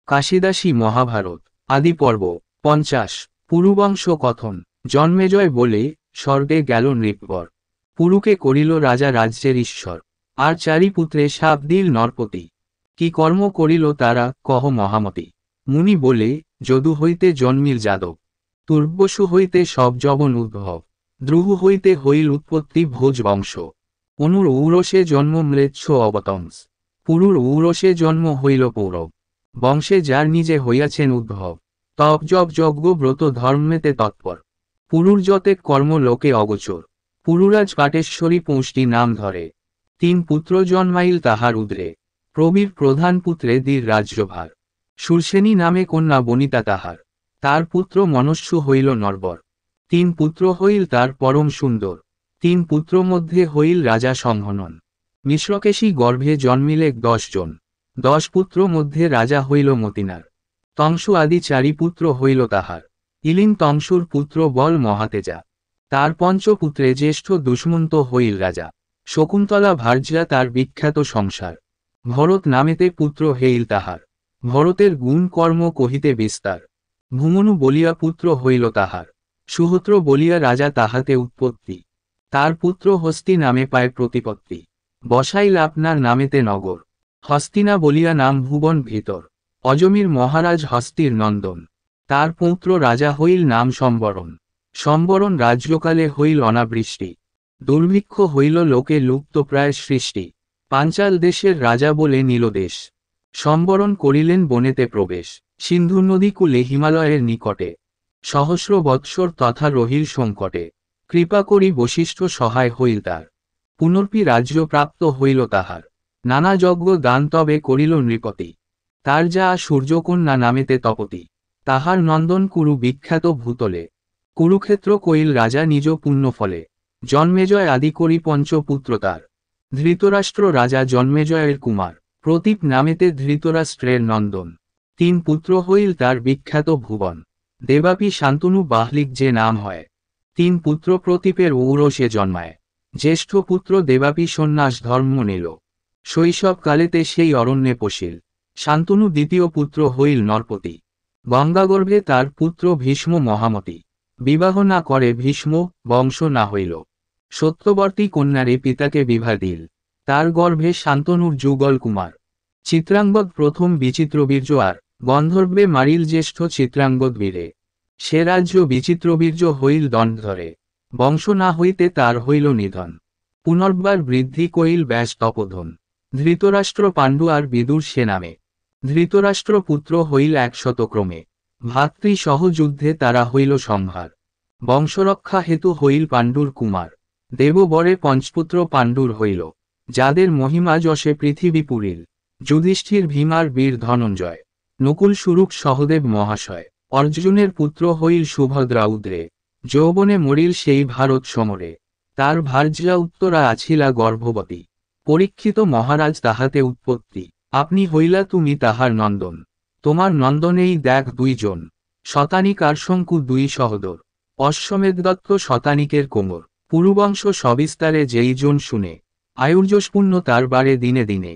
কাশিদাসী মহাভারত আদি পর্ব 50 পুরুবংশ কথন। জন্মেজয় বলে স্বর্গে গেল নৃপবর। পুরুকে করিল রাজা রাজ্যের ঈশ্বর। আর চারি পুত্রে শাপ দিল নরপতি। কি কর্ম করিল তারা কহ মহামতি। মুনি বলে যদু হইতে জন্মিল যাদব। তুর্বসু হইতে সব যবন উদ্ভব। দ্রুহু হইতে হইল উৎপত্তি ভোজ বংশ। অনুর ঔরসে জন্ম ম্লেচ্ছ অবতংস। পুরুর ঔরসে জন্ম হইল পৌরব। বংশে যার নিজে হইয়াছেন উদ্ভব। তপ জপ যজ্ঞ ব্রত ধর্মেতে তৎপর। পুরুর যতেক কর্ম লোকে অগোচর। পুরুরাজ পাটেশ্বরী পৌষ্টি নাম ধরে। 3 পুত্র জন্মাইল তাহার উদরে। প্রবীর প্রধান পুত্রে দীর রাজ্যভার। সুরসেনী নামে কন্যা বনিতা তাহার। তার পুত্র মনস্সু হইল নরবর। 3 পুত্র হইল তার পরম সুন্দর। 3 পুত্র মধ্যে হইল রাজা সংহনন। মিশ্রকেশী গর্ভে জন্মিলে 10 জন। 10 পুত্র মধ্যে রাজা হইল মতিনার। তংশু আদি 4 পুত্র হইল তাহার। ইলিন তংশুর পুত্র বল মহাতেজা। তার 5 পুত্রে জ্যেষ্ঠ দুষ্মন্ত হইল রাজা। শকুন্তলা ভার্যা তার বিখ্যাত সংসার। ভরত নামেতে পুত্র হইল তাহার। ভরতের গুণ কর্ম কহিতে বিস্তার। ভূমনু বলিয়া পুত্র হইল তাহার। সুহোত্র বলিয়া রাজা তাহাতে উৎপত্তি। তার পুত্র হস্তি নামে পায় প্রতিপত্তি। বসাইল আপনার নামেতে নগর। হস্তিনা বলিয়া নাম ভুবন ভিতর। অজমির মহারাজ হস্তির নন্দন। তার পৌত্র রাজা হইল নাম সম্বরণ। সম্বরণ রাজ্যকালে হইল অনাবৃষ্টি। দুর্ভিক্ষ হইল লোকে লুপ্তপ্রায় সৃষ্টি। পাঞ্চাল দেশের রাজা বলে নীলদেশ। সম্বরণ করিলেন বনেতে প্রবেশ। সিন্ধু নদী কূলে হিমালয়ের নিকটে। সহস্র বৎসর তথা রহিল সংকটে। কৃপা করি বশিষ্ঠ সহায় হইল তার। পুনর্পি রাজ্য প্রাপ্ত হইল তাহার। নানা যজ্ঞ দান তবে করিল নৃপতি। তার যা সূর্যকন্যা নামেতে তপতি। তাহার নন্দন কুরু বিখ্যাত ভূতলে। কুরুক্ষেত্র কইল রাজা নিজ পুণ্যফলে। জন্মেজয় আদি করি 5 পুত্র তার। ধৃতরাষ্ট্র রাজা জন্মেজয়ের কুমার। প্রতীপ নামেতে ধৃতরাষ্ট্রের নন্দন। 3 পুত্র হইল তার বিখ্যাত ভুবন। দেবাপী শান্তনু বাহলিক যে নাম হয়। 3 পুত্র প্রতীপের ঔরসে জন্মায়। জ্যেষ্ঠ পুত্র দেবাপী সন্ন্যাস ধর্ম নিল। শৈশবকালেতে সেই অরণ্যে পশিল। শান্তনু দ্বিতীয় পুত্র হইল নরপতি। গঙ্গাগর্ভে তার পুত্র ভীষ্ম মহামতি। বিবাহ না করে ভীষ্ম, বংশ না হইল। সত্যবর্তী কন্যারে পিতাকে বিভা দিল। তার গর্ভে শান্তনুর যুগল কুমার। চিত্রাঙ্গদ প্রথম বিচিত্রবীর্য আর। গন্ধর্বে মারিল জ্যেষ্ঠ চিত্রাঙ্গদ বীরে। সে রাজ্য বিচিত্রবীর্য হইল দণ্ড ধরে। বংশ না হইতে তার হইল নিধন। পুনর্বার বৃদ্ধি কইল ব্যাস তপোধন। ধৃতরাষ্ট্র পাণ্ডু আর বিদুর সে নামে। ধৃতরাষ্ট্র পুত্র হইল 100 ক্রমে। ভাতৃ সহ যুদ্ধে তারা হইল সংহার। বংশরক্ষা হেতু হইল পাণ্ডুর কুমার। দেববরে 5 পুত্র পাণ্ডুর হইল। যাদের মহিমা যশে পৃথিবী পুরিল। যুধিষ্ঠির ভীমার বীর ধনঞ্জয়। নকুল সুরুক সহদেব মহাশয়। অর্জুনের পুত্র হইল সুভদ্রা উদ্রে। যৌবনে মরিল সেই ভারত সমরে। তার ভার্যা উত্তরা আছিলা গর্ভবতী। পরীক্ষিত মহারাজ তাহাতে উৎপত্তি। আপনি হইলা তুমি তাহার নন্দন। তোমার নন্দনেই দেখ 2 জন। শতানিক আর শঙ্কু 2 সহদর। অশ্বমেধ দত্ত শতানিকের কোমর। পুরুবংশ সবিস্তারে যেই জন শুনে। আয়ুর্যশপূর্ণ তার বারে দিনে দিনে।